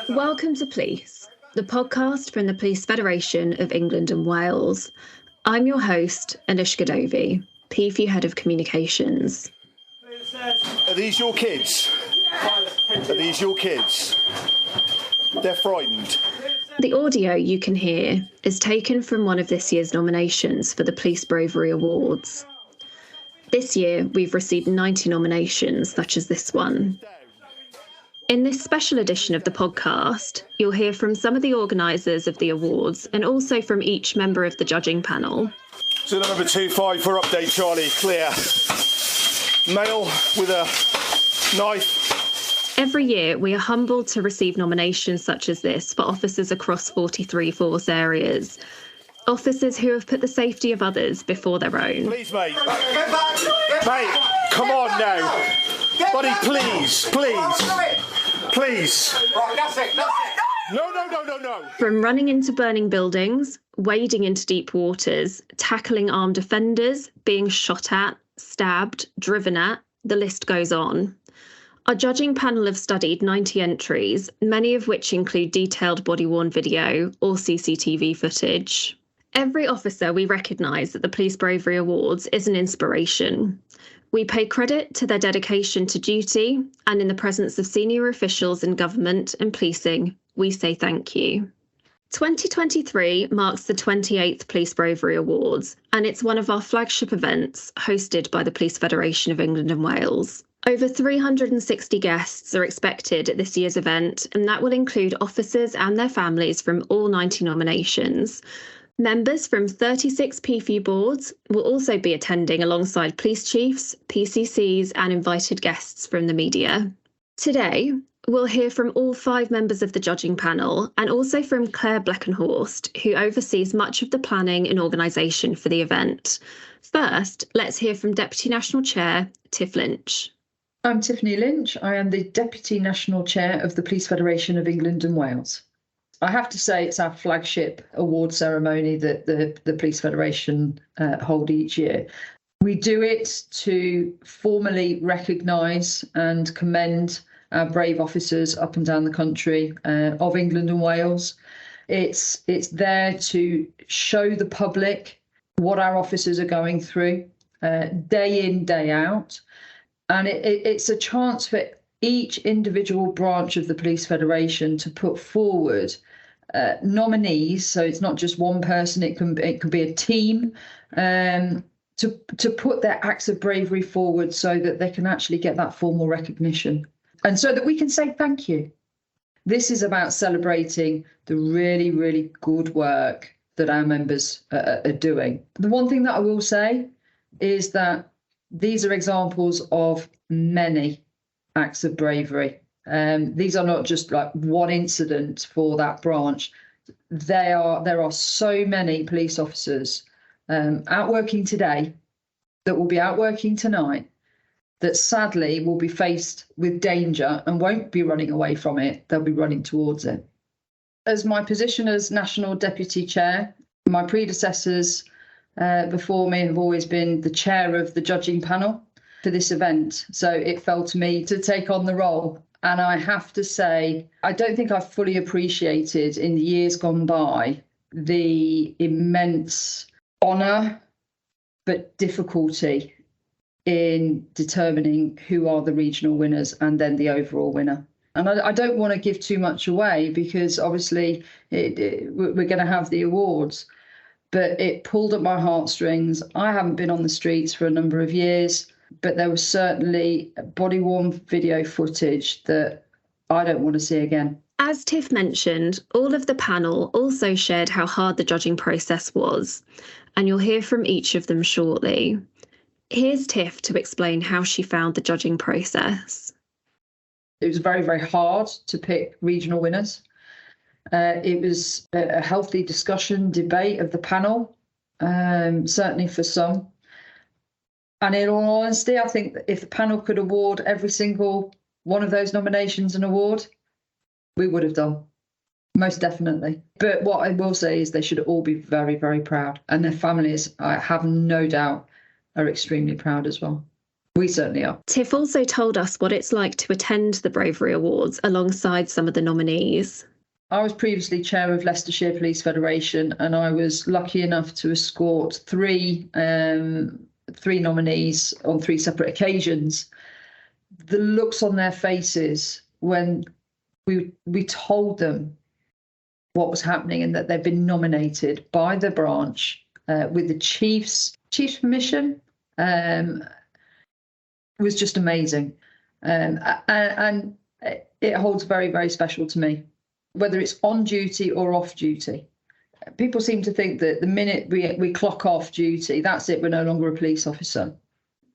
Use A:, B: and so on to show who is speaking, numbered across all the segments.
A: Welcome to Police, the podcast from the Police Federation of England and Wales. I'm your host, Anoushka Dovey, PFU Head of Communications.
B: Are these your kids? Are these your kids? They're frightened.
A: The audio you can hear is taken from one of this year's nominations for the Police Bravery Awards. This year, we've received 90 nominations, such as this one. In this special edition of the podcast, you'll hear from some of the organisers of the awards and also from each member of the judging panel.
B: So number 25 for update, Charlie, clear. Male with a knife.
A: Every year, we are humbled to receive nominations such as this for officers across 43 force areas. Officers who have put the safety of others before their own.
B: Please, mate. Mate, come on now. Buddy, please. Please.
C: Right, that's it.
B: No.
A: From running into burning buildings, wading into deep waters, tackling armed offenders, being shot at, stabbed, driven at, the list goes on. Our judging panel have studied 90 entries, many of which include detailed body-worn video or CCTV footage. Every officer we recognise at the Police Bravery Awards is an inspiration. We pay credit to their dedication to duty, and in the presence of senior officials in government and policing, we say thank you. 2023 marks the 28th Police Bravery Awards, and it's one of our flagship events hosted by the Police Federation of England and Wales. Over 360 guests are expected at this year's event, and that will include officers and their families from all 90 nominations. Members from 36 PFU boards will also be attending alongside police chiefs, PCCs and invited guests from the media. Today, we'll hear from all 5 members of the judging panel and also from Claire Bleckenhorst, who oversees much of the planning and organisation for the event. First, let's hear from Deputy National Chair, Tiff Lynch.
D: I'm Tiffany Lynch. I am the Deputy National Chair of the Police Federation of England and Wales. I have to say it's our flagship award ceremony that the Police Federation hold each year. We do it to formally recognise and commend our brave officers up and down the country of England and Wales. It's there to show the public what our officers are going through day in, day out. And it's a chance for each individual branch of the Police Federation to put forward nominees, so it's not just one person, it can be a team, to put their acts of bravery forward so that they can actually get that formal recognition and so that we can say thank you. This is about celebrating the really, really good work that our members are doing. The one thing that I will say is that these are examples of many acts of bravery. These are not just like one incident for that branch. There are so many police officers out working today that will be out working tonight that sadly will be faced with danger and won't be running away from it. They'll be running towards it. As my position as National Deputy Chair, my predecessors before me have always been the chair of the judging panel for this event. So it fell to me to take on the role. And I have to say, I don't think I've fully appreciated in the years gone by the immense honour but difficulty in determining who are the regional winners and then the overall winner. And I don't want to give too much away because obviously we're going to have the awards, but it pulled at my heartstrings. I haven't been on the streets for a number of years, but there was certainly body-worn video footage that I don't want to see again.
A: As Tiff mentioned, all of the panel also shared how hard the judging process was, and you'll hear from each of them shortly. Here's Tiff to explain how she found the judging process.
D: It was very, very hard to pick regional winners. It was a healthy discussion, debate of the panel, certainly for some. And in all honesty, I think that if the panel could award every single one of those nominations an award, we would have done, most definitely. But what I will say is they should all be very, very proud. And their families, I have no doubt, are extremely proud as well. We certainly are.
A: Tiff also told us what it's like to attend the Bravery Awards alongside some of the nominees.
D: I was previously chair of Leicestershire Police Federation, and I was lucky enough to escort three nominees on three separate occasions. The looks on their faces when we told them what was happening and that they've been nominated by the branch with the chief's permission was just amazing. And it holds very, very special to me, whether it's on duty or off duty. People seem to think that the minute we clock off duty, that's it, we're no longer a police officer.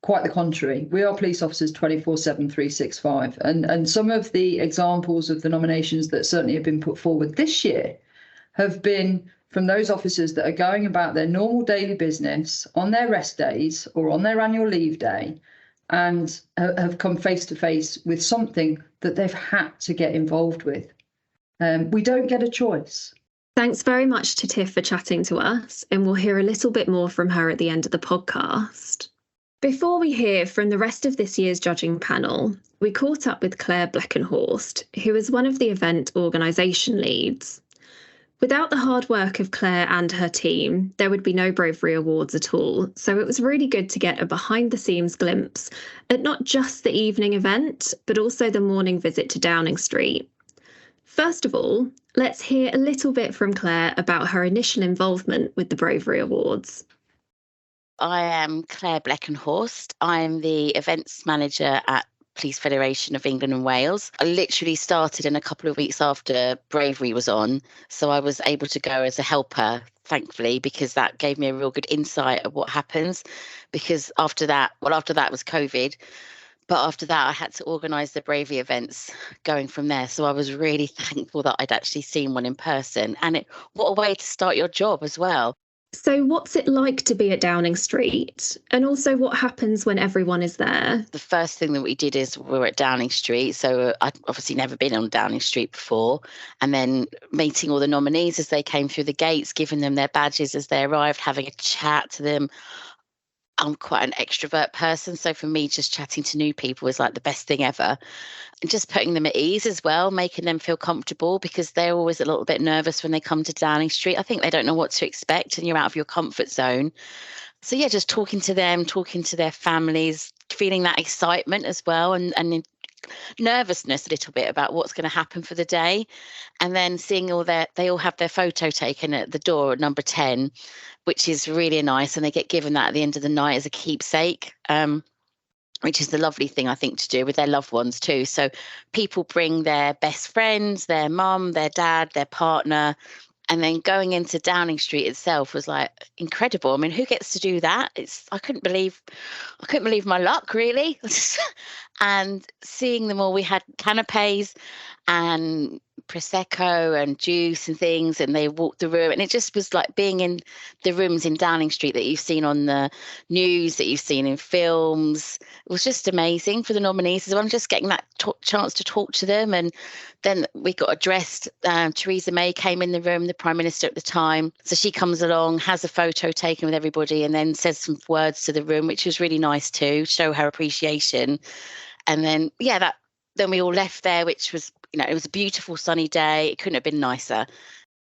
D: Quite the contrary. We are police officers 24/7, 365. And some of the examples of the nominations that certainly have been put forward this year have been from those officers that are going about their normal daily business on their rest days or on their annual leave day and have come face to face with something that they've had to get involved with. We don't get a choice.
A: Thanks very much to Tiff for chatting to us, and we'll hear a little bit more from her at the end of the podcast. Before we hear from the rest of this year's judging panel, we caught up with Claire Bleckenhorst, who is one of the event organisation leads. Without the hard work of Claire and her team, there would be no Bravery Awards at all, so it was really good to get a behind-the-scenes glimpse at not just the evening event, but also the morning visit to Downing Street. First of all, let's hear a little bit from Claire about her initial involvement with the Bravery Awards.
C: I am Claire Bleckenhorst. I'm the events manager at Police Federation of England and Wales. I literally started in a couple of weeks after Bravery was on, so I was able to go as a helper, thankfully, because that gave me a real good insight of what happens. Because after that was COVID, but after that I had to organise the Bravery events going from there. So I was really thankful that I'd actually seen one in person, and what a way to start your job as well.
A: So what's it like to be at Downing Street? And also what happens when everyone is there?
C: The first thing that we did is we were at Downing Street. So I'd obviously never been on Downing Street before. And then meeting all the nominees as they came through the gates, giving them their badges as they arrived, having a chat to them. I'm quite an extrovert person. So for me, just chatting to new people is like the best thing ever. And just putting them at ease as well, making them feel comfortable, because they're always a little bit nervous when they come to Downing Street. I think they don't know what to expect and you're out of your comfort zone. So yeah, just talking to them, talking to their families, feeling that excitement as well, and nervousness a little bit about what's going to happen for the day. And then seeing they all have their photo taken at the door at number 10, which is really nice. And they get given that at the end of the night as a keepsake, which is the lovely thing, I think, to do with their loved ones too. So people bring their best friends, their mum, their dad, their partner. And then going into Downing Street itself was like incredible. I mean, who gets to do that? I couldn't believe my luck, really. And seeing them all, we had canapes and Prosecco and juice and things, and they walked the room, and it just was like being in the rooms in Downing Street that you've seen on the news, that you've seen in films. It was just amazing for the nominees as well. I'm just getting that chance to talk to them. And then we got addressed. Theresa May came in the room, the Prime Minister at the time. So she comes along, has a photo taken with everybody, and then says some words to the room, which was really nice too, show her appreciation. And then, then we all left there, which was, it was a beautiful sunny day. It couldn't have been nicer.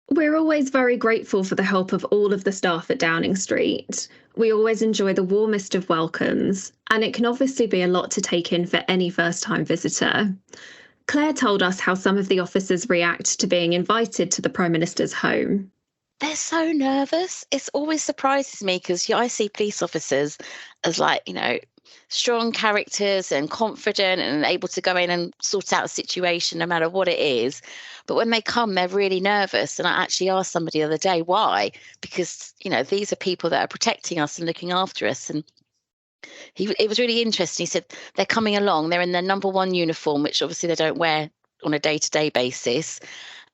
A: We're always very grateful for the help of all of the staff at Downing Street. We always enjoy the warmest of welcomes, and it can obviously be a lot to take in for any first-time visitor. Claire told us how some of the officers react to being invited to the Prime Minister's home.
C: They're so nervous. It always surprises me because I see police officers as strong characters and confident and able to go in and sort out a situation no matter what it is. But when they come, they're really nervous. And I actually asked somebody the other day, why? Because, these are people that are protecting us and looking after us. And it was really interesting. He said they're coming along. They're in their number one uniform, which obviously they don't wear on a day-to-day basis.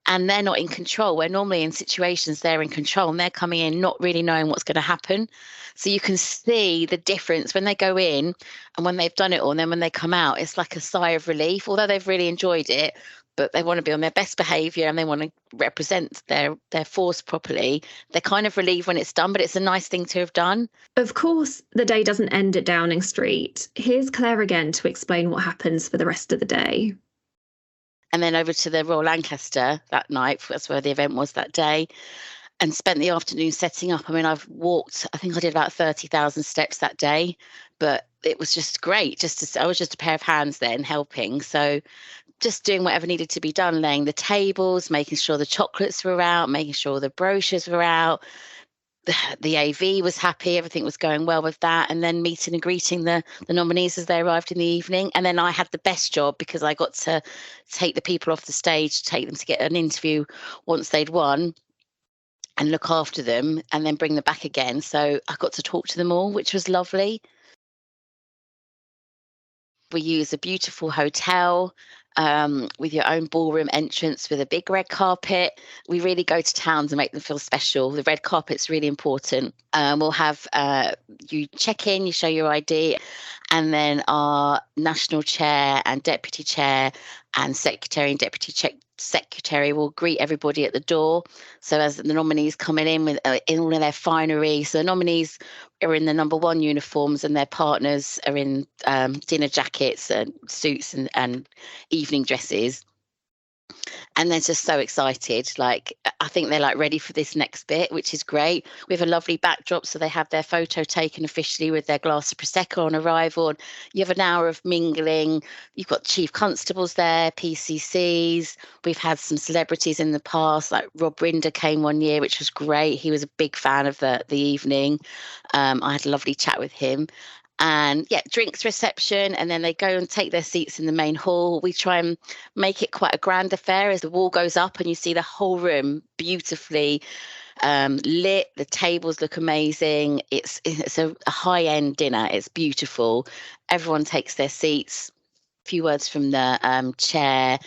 C: And they're not in control, where normally in situations they're in control, and they're coming in not really knowing what's going to happen. So you can see the difference when they go in and when they've done it all, and then when they come out, it's like a sigh of relief. Although they've really enjoyed it, but they want to be on their best behaviour and they want to represent their force properly. They're kind of relieved when it's done, but it's a nice thing to have done.
A: Of course, the day doesn't end at Downing Street. Here's Claire again to explain what happens for the rest of the day.
C: And then over to the Royal Lancaster that night. That's where the event was that day. And spent the afternoon setting up. I mean, I've walked, I think I did about 30,000 steps that day, but it was just great. I was just a pair of hands then helping. So just doing whatever needed to be done, laying the tables, making sure the chocolates were out, making sure the brochures were out. The AV was happy, everything was going well with that. And then meeting and greeting the nominees as they arrived in the evening. And then I had the best job because I got to take the people off the stage, take them to get an interview once they'd won, and look after them and then bring them back again. So I got to talk to them all, which was lovely. We use a beautiful hotel with your own ballroom entrance with a big red carpet. We really go to town to make them feel special. The red carpet's really important. We'll have you check in, you show your ID, and then our national chair and deputy chair and secretary and deputy secretary will greet everybody at the door. So as the nominees coming in with in all of their finery, so the nominees are in the number 1 uniforms and their partners are in dinner jackets and suits and evening dresses. And they're just so excited. Like, I think they're like ready for this next bit, which is great. We have a lovely backdrop, so they have their photo taken officially with their glass of Prosecco on arrival. And you have an hour of mingling. You've got chief constables there, PCCs. We've had some celebrities in the past, like Rob Rinder came one year, which was great. He was a big fan of the evening. I had a lovely chat with him. And yeah, drinks reception, and then they go and take their seats in the main hall. We try and make it quite a grand affair as the wall goes up and you see the whole room beautifully lit. The tables look amazing. It's a high-end dinner. It's beautiful. Everyone takes their seats. A few words from the chair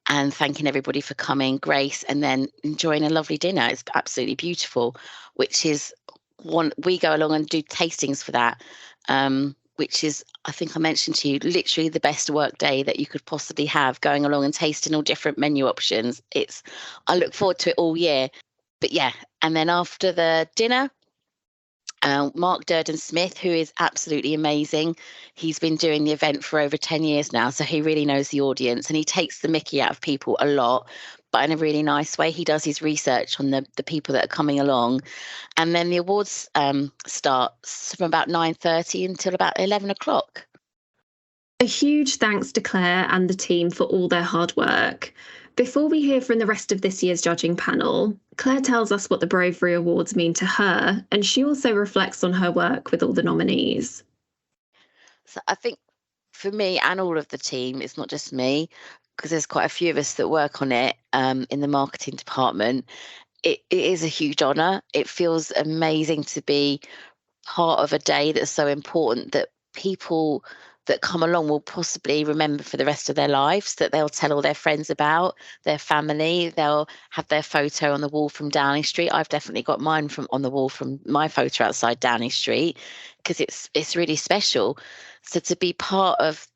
C: and thanking everybody for coming, grace, and then enjoying a lovely dinner. It's absolutely beautiful, which is one we go along and do tastings for that. Which is, I think I mentioned to you, literally the best work day that you could possibly have, going along and tasting all different menu options. I look forward to it all year. But yeah, and then after the dinner, Mark Durden-Smith, who is absolutely amazing. He's been doing the event for over 10 years now, so he really knows the audience and he takes the mickey out of people a lot, but in a really nice way. He does his research on the people that are coming along. And then the awards starts from about 9:30 until about 11 o'clock.
A: A huge thanks to Claire and the team for all their hard work. Before we hear from the rest of this year's judging panel, Claire tells us what the Bravery Awards mean to her, and she also reflects on her work with all the nominees.
C: So I think for me and all of the team, it's not just me, because there's quite a few of us that work on it in the marketing department. It is a huge honour. It feels amazing to be part of a day that's so important that people that come along will possibly remember for the rest of their lives, that they'll tell all their friends about, their family. They'll have their photo on the wall from Downing Street. I've definitely got mine on the wall from my photo outside Downing Street, because it's really special. So to be part of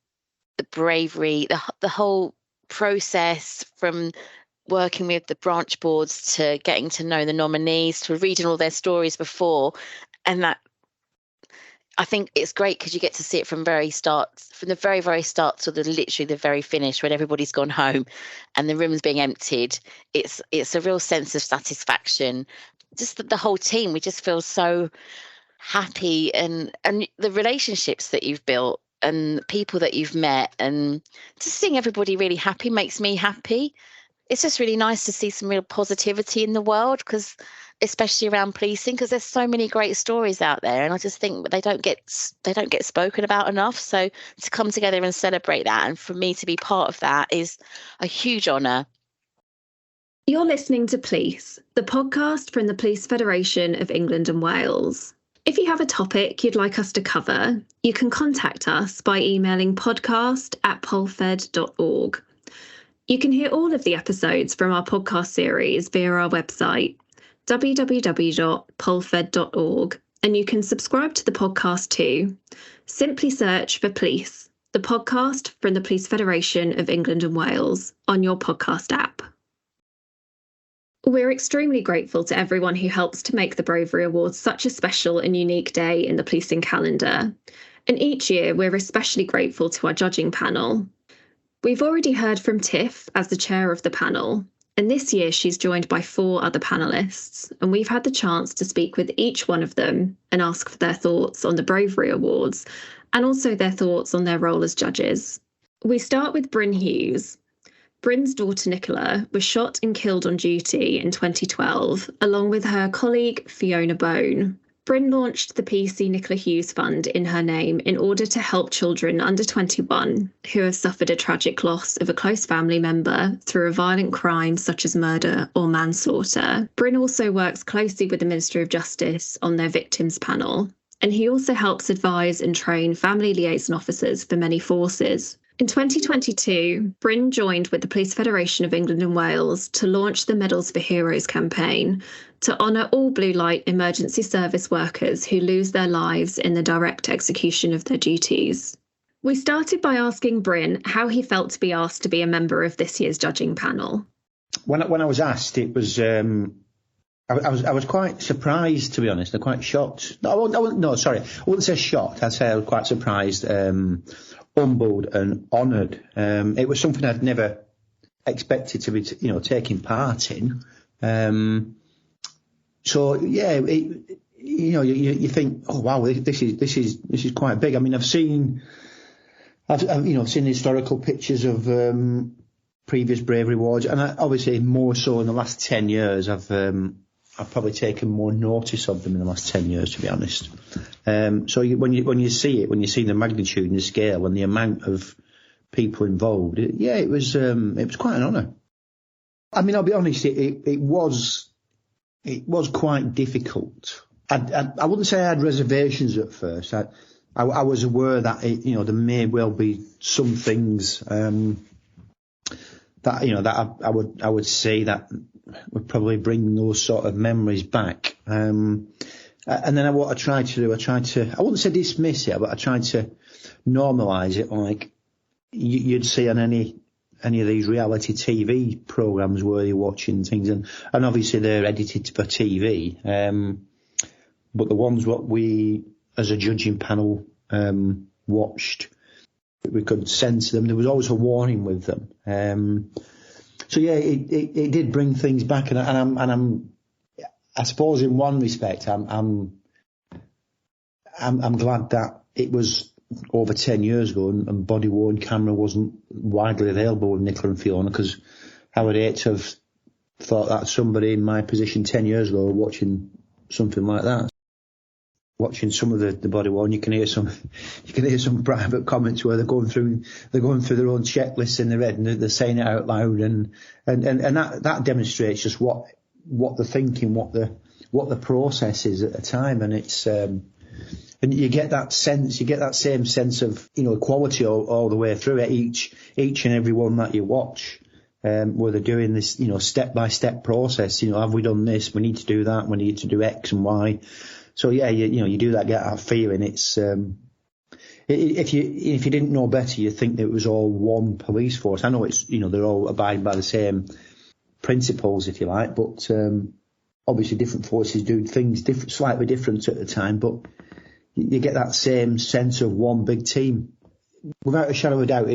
C: the bravery, the whole process, from working with the branch boards to getting to know the nominees to reading all their stories before, and that, I think it's great because you get to see it from the very start to literally the very finish, when everybody's gone home and the room's being emptied. It's a real sense of satisfaction. Just the whole team, we just feel so happy, and the relationships that you've built and people that you've met, and just seeing everybody really happy makes me happy. It's just really nice to see some real positivity in the world, because especially around policing, because there's so many great stories out there, and I just think they don't get spoken about enough. So to come together and celebrate that, and for me to be part of that, is a huge honour.
A: You're listening to Police, the podcast from the Police Federation of England and Wales. If you have a topic you'd like us to cover, you can contact us by emailing podcast@polfed.org. You can hear all of the episodes from our podcast series via our website, www.polfed.org, and you can subscribe to the podcast too. Simply search for Police. the podcast from the Police Federation of England and Wales, on your podcast app. We're extremely grateful to everyone who helps to make the Bravery Awards such a special and unique day in the policing calendar. And each year, we're especially grateful to our judging panel. We've already heard from Tiff as the chair of the panel, and this year she's joined by 4 other panellists, and we've had the chance to speak with each one of them and ask for their thoughts on the Bravery Awards, and also their thoughts on their role as judges. We start with Bryn Hughes. Bryn's daughter Nicola was shot and killed on duty in 2012, along with her colleague Fiona Bone. Bryn launched the PC Nicola Hughes Fund in her name in order to help children under 21 who have suffered a tragic loss of a close family member through a violent crime such as murder or manslaughter. Bryn also works closely with the Ministry of Justice on their victims panel, and he also helps advise and train family liaison officers for many forces. In 2022, Bryn joined with the Police Federation of England and Wales to launch the Medals for Heroes campaign to honour all blue light emergency service workers who lose their lives in the direct execution of their duties. We started by asking Bryn how he felt to be asked to be a member of this year's judging panel.
E: When I was asked, it was I was quite surprised, to be honest. I'm quite shocked. I wouldn't say shocked. I'd say I was quite surprised. Humbled and honoured. It was something I'd never expected to be, taking part in. So yeah, you think, oh wow, this is quite big. I mean, I've seen historical pictures of previous Bravery Awards, and obviously more so in the last 10 years. I've probably taken more notice of them in the last 10 years, to be honest. So when you see it, when you see the magnitude and the scale and the amount of people involved, it was quite an honour. I mean, I'll be honest, it was quite difficult. I wouldn't say I had reservations at first. I was aware that there may well be some things that I would say that would probably bring those sort of memories back. And then what I tried to do, I wouldn't say dismiss it, but I tried to normalise it, like you'd see on any of these reality TV programmes where you're watching things, and obviously they're edited for TV. But the ones what we, as a judging panel, watched, we could sense them. There was always a warning with them. So yeah, it did bring things back, and I'm I suppose in one respect I'm glad that it was over 10 years ago and body worn camera wasn't widely available with Nicola and Fiona, because I would hate to have thought that somebody in my position 10 years ago watching something like that. Watching some of the body worn, you can hear some private comments where they're going through their own checklists in their head and they're saying it out loud, and that demonstrates just what they're thinking, what the process is at the time, and it's and you get that same sense of equality all the way through it, each and every one that you watch, where they're doing this step by step process. Have we done this? We need to do that. We need to do X and Y. So yeah, you do that, get that feeling. It's if you didn't know better, you'd think that it was all one police force. I know it's they're all abiding by the same principles, if you like, but obviously different forces do things slightly different at the time. But you get that same sense of one big team, without a shadow of a doubt.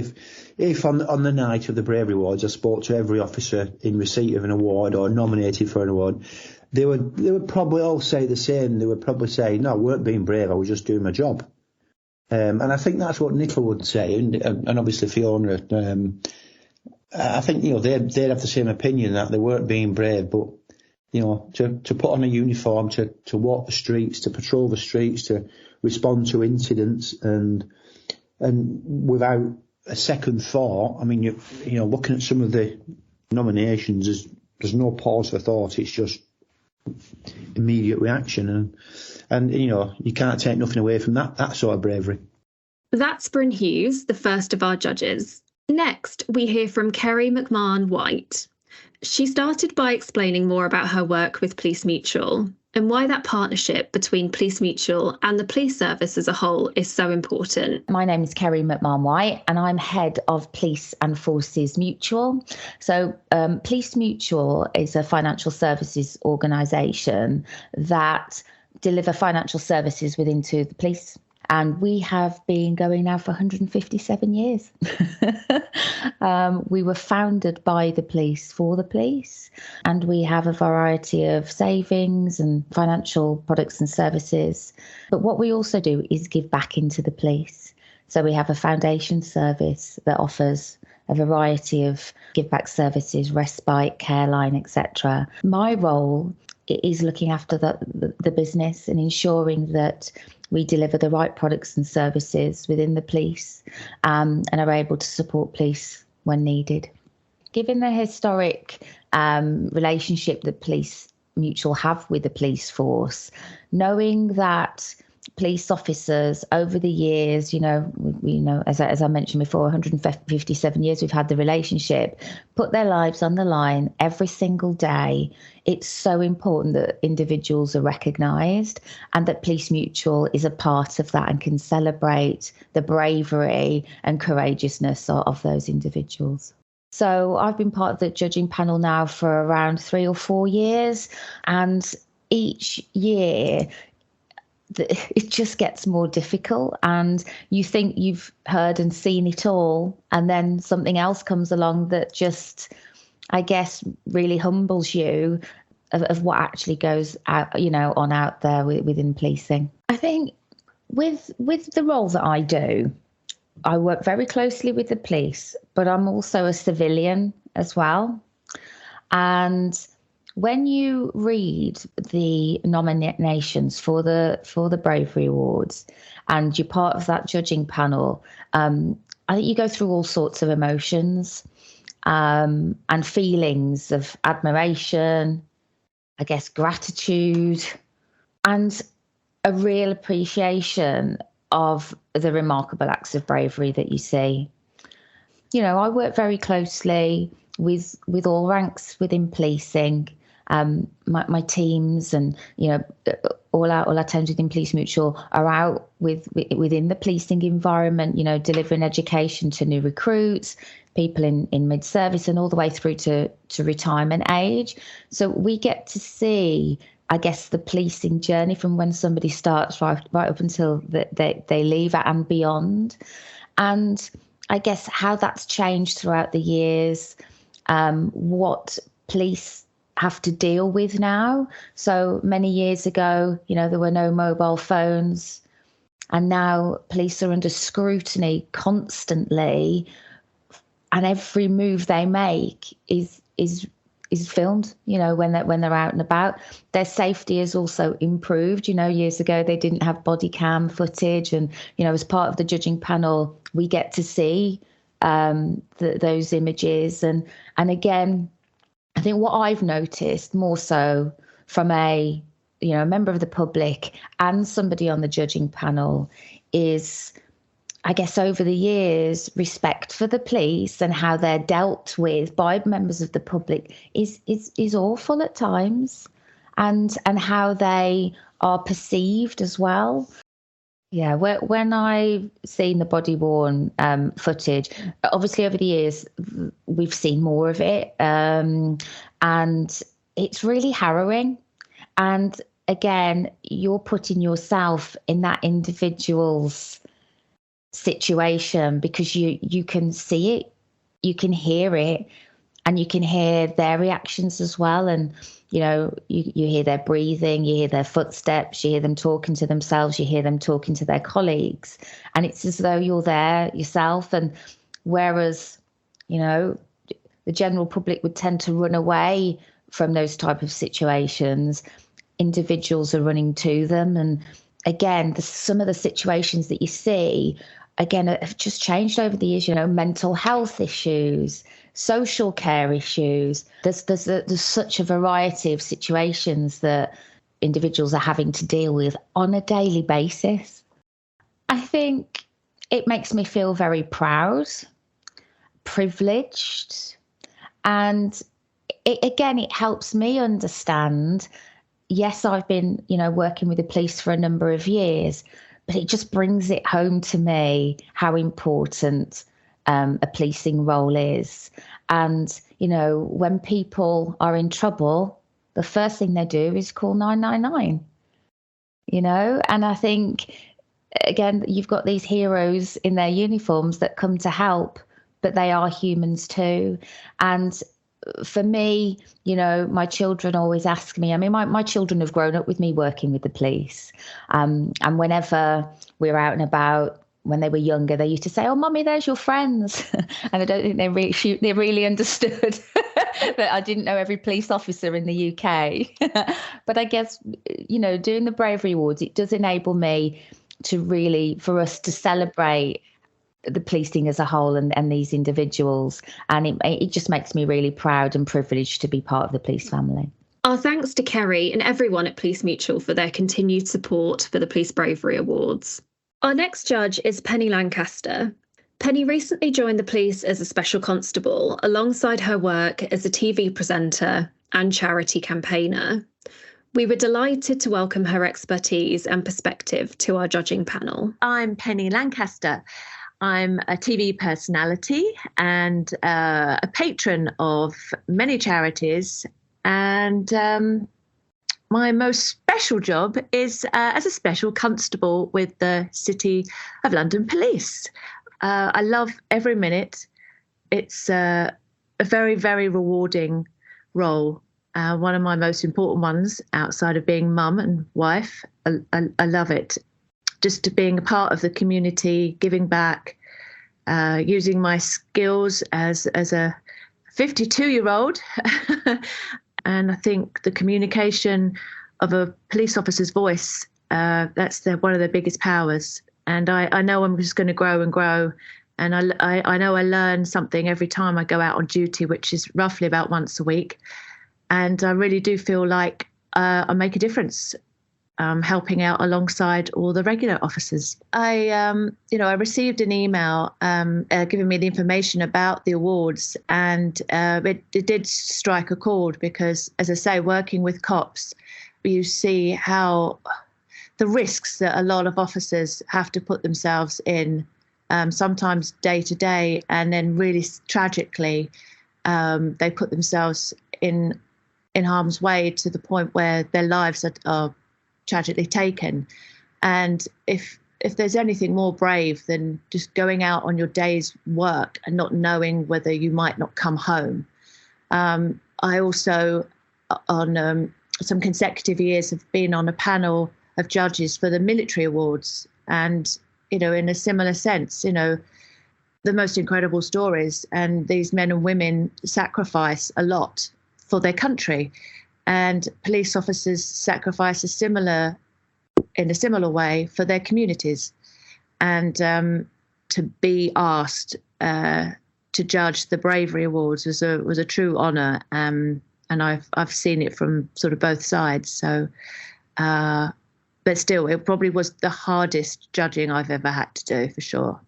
E: If on the night of the Bravery Awards I spoke to every officer in receipt of an award or nominated for an award, they would probably all say the same. They would probably say, no, I weren't being brave, I was just doing my job. And I think that's what Nicola would say, and obviously Fiona. I think they'd have the same opinion, that they weren't being brave, but to put on a uniform, to walk the streets, to patrol the streets, to respond to incidents, and without a second thought. I mean, looking at some of the nominations, there's no pause for thought. It's just immediate reaction, and you can't take nothing away from that sort of bravery.
A: That's Bryn Hughes, the first of our judges. Next, we hear from Kerry McMahon White. She started by explaining more about her work with Police Mutual. and why that partnership between Police Mutual and the police service as a whole is so important.
F: My name is Kerry McMahon-White and I'm head of Police and Forces Mutual. So Police Mutual is a financial services organisation that deliver financial services within to the police. And we have been going now for 157 years. We were founded by the police for the police, and we have a variety of savings and financial products and services. But what we also do is give back into the police. So we have a foundation service that offers a variety of give back services, respite, care line, etc. My role is looking after the business and ensuring that we deliver the right products and services within the police and are able to support police when needed. Given the historic relationship that Police Mutual have with the police force, knowing that police officers over the years, as I mentioned before, 157 years we've had the relationship, put their lives on the line every single day. It's so important that individuals are recognised and that Police Mutual is a part of that and can celebrate the bravery and courageousness of those individuals. So I've been part of the judging panel now for around 3 or 4 years, and each year it just gets more difficult, and you think you've heard and seen it all, and then something else comes along that just, I guess, really humbles you of what actually goes out, on out there within policing. I think with the role that I do, I work very closely with the police, but I'm also a civilian as well. And when you read the nominations for the Bravery Awards and you're part of that judging panel, I think you go through all sorts of emotions and feelings of admiration, I guess gratitude, and a real appreciation of the remarkable acts of bravery that you see. I work very closely with all ranks within policing. My teams and all our teams within Police Mutual are out within the policing environment, delivering education to new recruits, people in mid-service and all the way through to retirement age. So we get to see, I guess, the policing journey from when somebody starts right up until they leave and beyond. And I guess how that's changed throughout the years, what police have to deal with now. So many years ago, there were no mobile phones, and now police are under scrutiny constantly, and every move they make is filmed, when they're out and about. Their safety has also improved. Years ago they didn't have body cam footage, and as part of the judging panel we get to see those images, and again, I think what I've noticed more so from a member of the public and somebody on the judging panel is, I guess, over the years, respect for the police and how they're dealt with by members of the public is awful at times, and how they are perceived as well. Yeah, when I've seen the body worn footage, obviously over the years we've seen more of it, and it's really harrowing. And again, you're putting yourself in that individual's situation because you can see it, you can hear it, and you can hear their reactions as well. And you hear their breathing, you hear their footsteps, you hear them talking to themselves, you hear them talking to their colleagues, and it's as though you're there yourself. And whereas the general public would tend to run away from those type of situations, individuals are running to them. And again, some of the situations that you see again have just changed over the years. Mental health issues, social care issues. There's such a variety of situations that individuals are having to deal with on a daily basis. I think it makes me feel very proud, privileged, and it helps me understand, yes, I've been, working with the police for a number of years, but it just brings it home to me how important a policing role is. And, when people are in trouble, the first thing they do is call 999, and I think, again, you've got these heroes in their uniforms that come to help, but they are humans too. And for me, my children always ask me, my children have grown up with me working with the police. And whenever we're out and about, when they were younger, they used to say, "Oh, Mummy, there's your friends." And I don't think they really understood that I didn't know every police officer in the UK. But I guess, doing the Bravery Awards, it does enable me for us to celebrate the policing as a whole and these individuals. And it just makes me really proud and privileged to be part of the police family.
A: Our thanks to Kerry and everyone at Police Mutual for their continued support for the Police Bravery Awards. Our next judge is Penny Lancaster. Penny recently joined the police as a special constable alongside her work as a TV presenter and charity campaigner. We were delighted to welcome her expertise and perspective to our judging panel.
G: I'm Penny Lancaster. I'm a TV personality and a patron of many charities. And my most special job is as a special constable with the City of London Police. I love every minute. It's a very, very rewarding role. One of my most important ones outside of being mum and wife. I love it. Just being a part of the community, giving back, using my skills as a 52-year-old. And I think the communication of a police officer's voice, that's one of their biggest powers. And I know I'm just going to grow and grow. And I know I learn something every time I go out on duty, which is roughly about once a week. And I really do feel like I make a difference, helping out alongside all the regular officers. I received an email giving me the information about the awards, and it did strike a chord because, as I say, working with cops, you see how the risks that a lot of officers have to put themselves in, sometimes day to day, and then really tragically, they put themselves in harm's way to the point where their lives are tragically taken. And if there's anything more brave than just going out on your day's work and not knowing whether you might not come home. I also, on some consecutive years, have been on a panel of judges for the military awards. And, in a similar sense, the most incredible stories. And these men and women sacrifice a lot for their country. And police officers sacrifice in a similar way for their communities. And to be asked to judge the Bravery Awards was a true honour. And I've seen it from sort of both sides. So, but still, it probably was the hardest judging I've ever had to do, for sure.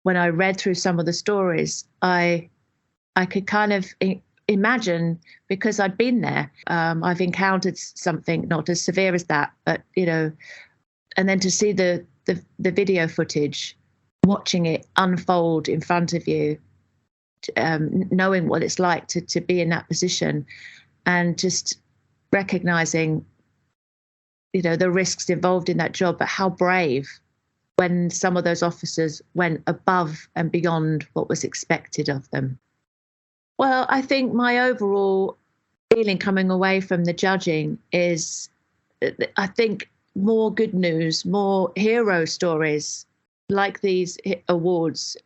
G: When I read through some of the stories, I could kind of imagine, because I'd been there, I've encountered something not as severe as that, but and then to see the video footage, watching it unfold in front of you, knowing what it's like to be in that position, and just recognizing the risks involved in that job, but how brave when some of those officers went above and beyond what was expected of them. Well, I think my overall feeling coming away from the judging is, I think, more good news, more hero stories like these awards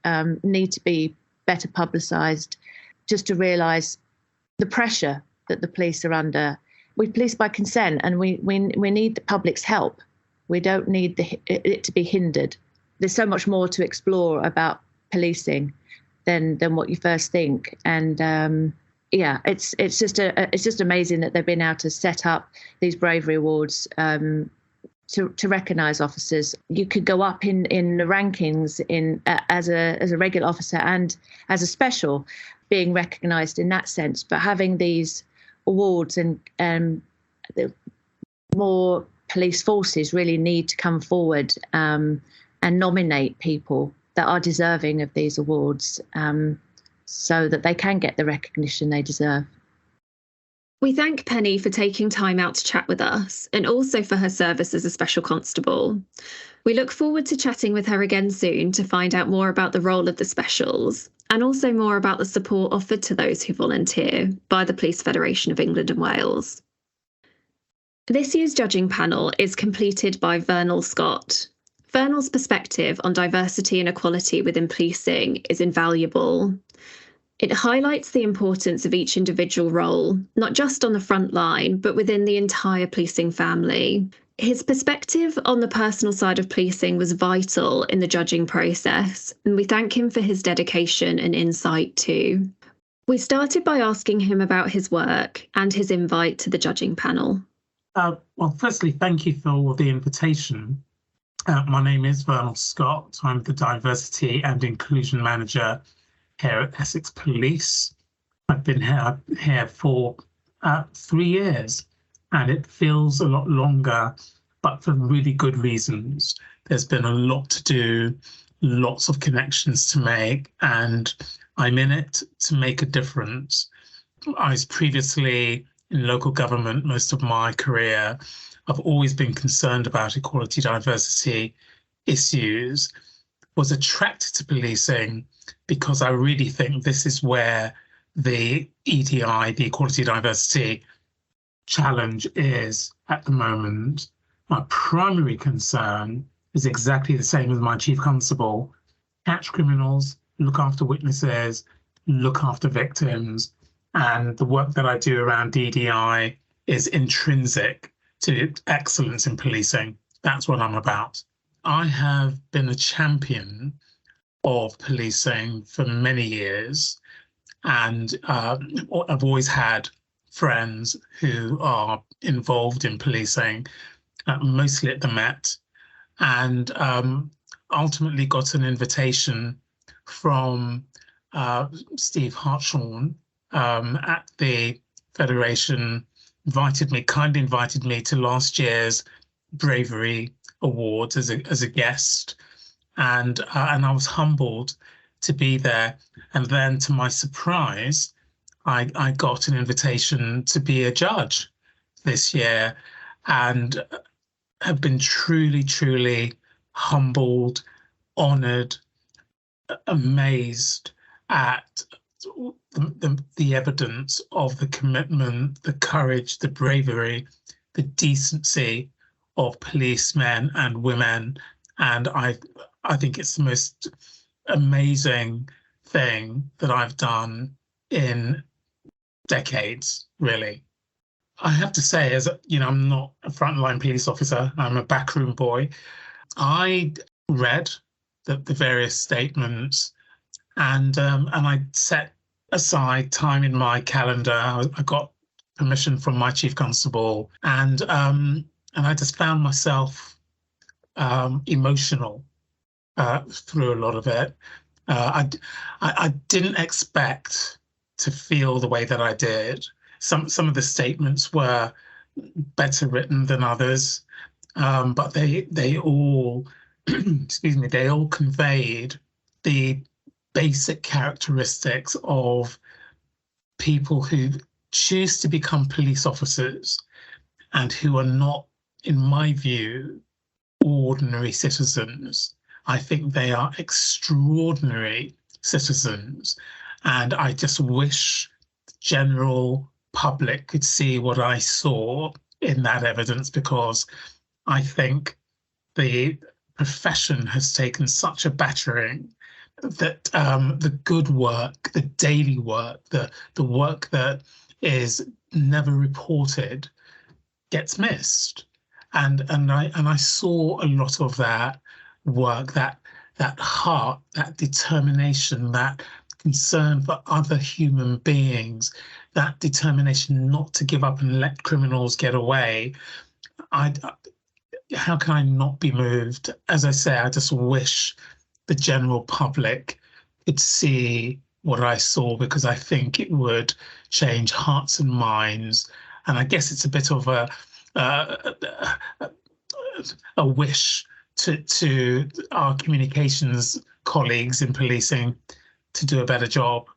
G: need to be better publicised, just to realise the pressure that the police are under. We police by consent, and we need the public's help. We don't need it to be hindered. There's so much more to explore about policing than what you first think. And it's just amazing that they've been able to set up these Bravery Awards to recognise officers. You could go up in the rankings as a regular officer and as a special, being recognised in that sense. But having these awards and more police forces really need to come forward and nominate people that are deserving of these awards, so that they can get the recognition they deserve.
A: We thank Penny for taking time out to chat with us, and also for her service as a special constable. We look forward to chatting with her again soon to find out more about the role of the specials, and also more about the support offered to those who volunteer by the Police Federation of England and Wales. This year's judging panel is completed by Vernal Scott. Vernal's perspective on diversity and equality within policing is invaluable. It highlights the importance of each individual role, not just on the front line, but within the entire policing family. His perspective on the personal side of policing was vital in the judging process, and we thank him for his dedication and insight too. We started by asking him about his work and his invite to the judging panel.
H: Well, firstly, thank you for the invitation. My name is Vernal Scott. I'm the Diversity and Inclusion Manager here at Essex Police. I've been here for 3 years, and it feels a lot longer, but for really good reasons. There's been a lot to do, lots of connections to make, and I'm in it to make a difference. I was previously in local government most of my career. I've always been concerned about equality, diversity issues, was attracted to policing because I really think this is where the EDI, the equality, diversity challenge is at the moment. My primary concern is exactly the same as my chief constable: catch criminals, look after witnesses, look after victims. And the work that I do around DDI is intrinsic to excellence in policing. That's what I'm about. I have been a champion of policing for many years, and I've always had friends who are involved in policing, mostly at the Met, and ultimately got an invitation from Steve Hartshorn at the Federation, kindly invited me to last year's Bravery Awards as a guest, and I was humbled to be there. And then, to my surprise, I got an invitation to be a judge this year, and have been truly, truly humbled, honoured, amazed at the evidence of the commitment, the courage, the bravery, the decency of policemen and women. And I think it's the most amazing thing that I've done in decades, really. I have to say, as you know, I'm not a frontline police officer, I'm a backroom boy. I read the various statements, and I set aside time in my calendar. I got permission from my chief constable, and I just found myself emotional through a lot of it. I didn't expect to feel the way that I did. Some of the statements were better written than others, but they all excuse me, they all conveyed the basic characteristics of people who choose to become police officers and who are not, in my view, ordinary citizens. I think they are extraordinary citizens, and I just wish the general public could see what I saw in that evidence, because I think the profession has taken such a battering that the good work, the daily work, the work that is never reported gets missed. And I saw a lot of that work, that heart, that determination, that concern for other human beings, that determination not to give up and let criminals get away. How can I not be moved? As I say, I just wish the general public could see what I saw, because I think it would change hearts and minds. And I guess it's a bit of a a wish to our communications colleagues in policing to do a better job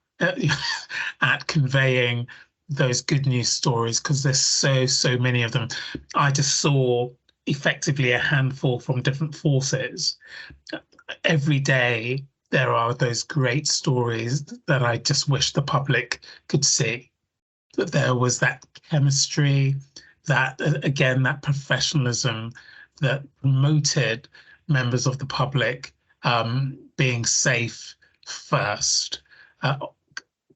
H: at conveying those good news stories, because there's so many of them. I just saw effectively a handful from different forces. Every day there are those great stories that I just wish the public could see. That there was that chemistry, that again, that professionalism that promoted members of the public being safe first.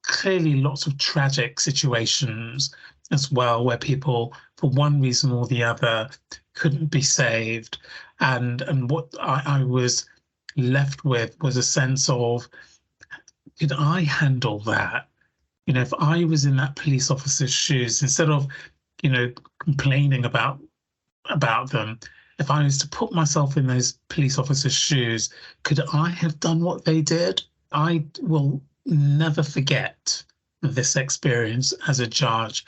H: Clearly lots of tragic situations as well, where people, for one reason or the other, couldn't be saved. And what I was left with was a sense of, did I handle that? You know, if I was in that police officer's shoes, instead of, you know, complaining about them, if I was to put myself in those police officers' shoes, could I have done what they did? I will never forget this experience as a judge.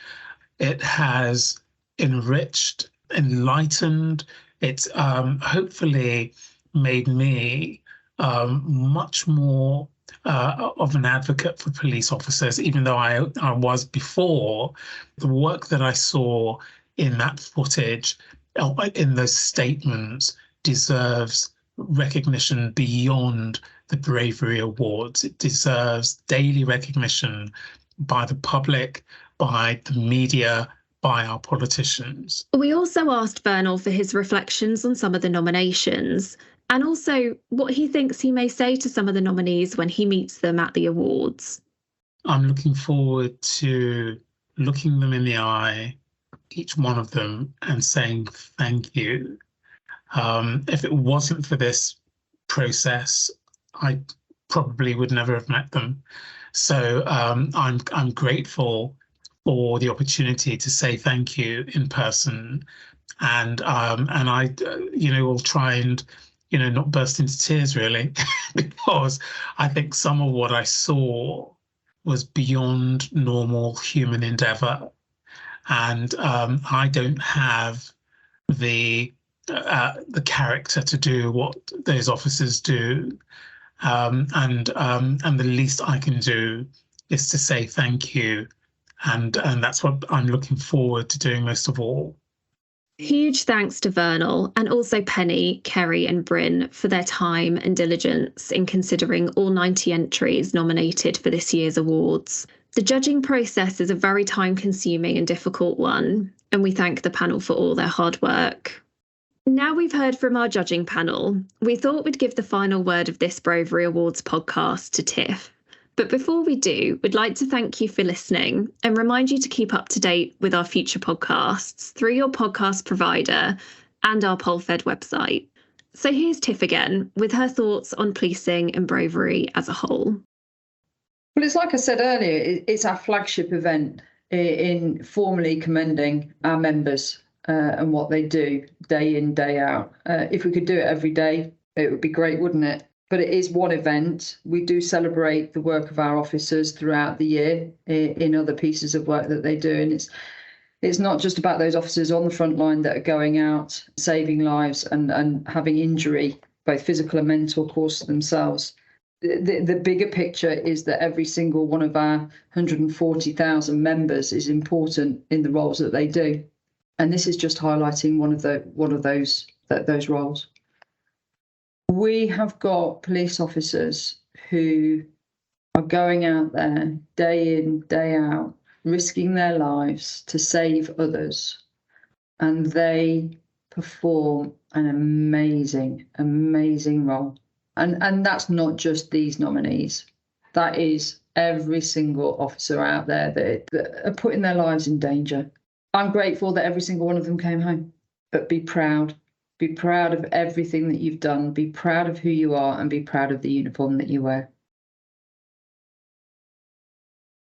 H: It has enriched, enlightened, it's hopefully made me much more of an advocate for police officers, even though I was before. The work that I saw in that footage, in those statements, deserves recognition beyond the Bravery Awards. It deserves daily recognition by the public, by the media, by our politicians.
A: We also asked Vernal for his reflections on some of the nominations, and also what he thinks he may say to some of the nominees when he meets them at the awards.
H: I'm looking forward to looking them in the eye, each one of them, and saying thank you. If it wasn't for this process, I probably would never have met them. So I'm grateful for the opportunity to say thank you in person, and I will try and not burst into tears really, because I think some of what I saw was beyond normal human endeavor, and I don't have the character to do what those officers do, and the least I can do is to say thank you, and that's what I'm looking forward to doing most of all.
A: Huge thanks to Vernal and also Penny, Kerry and Bryn for their time and diligence in considering all 90 entries nominated for this year's awards. The judging process is a very time-consuming and difficult one, and we thank the panel for all their hard work. Now we've heard from our judging panel, we thought we'd give the final word of this Bravery Awards podcast to Tiff. But before we do, we'd like to thank you for listening and remind you to keep up to date with our future podcasts through your podcast provider and our poll-fed website. So here's Tiff again with her thoughts on policing and bravery as a whole.
D: Well, it's like I said earlier, it's our flagship event in formally commending our members and what they do day in, day out. If we could do it every day, it would be great, wouldn't it? But it is one event. We do celebrate the work of our officers throughout the year in other pieces of work that they do. And it's not just about those officers on the front line that are going out, saving lives and having injury, both physical and mental, course themselves. The bigger picture is that every single one of our 140,000 members is important in the roles that they do. And this is just highlighting one of those roles. We have got police officers who are going out there day in, day out, risking their lives to save others. And they perform an amazing, amazing role. And that's not just these nominees. That is every single officer out there that are putting their lives in danger. I'm grateful that every single one of them came home, but be proud. Be proud of everything that you've done. Be proud of who you are and be proud of the uniform that you wear.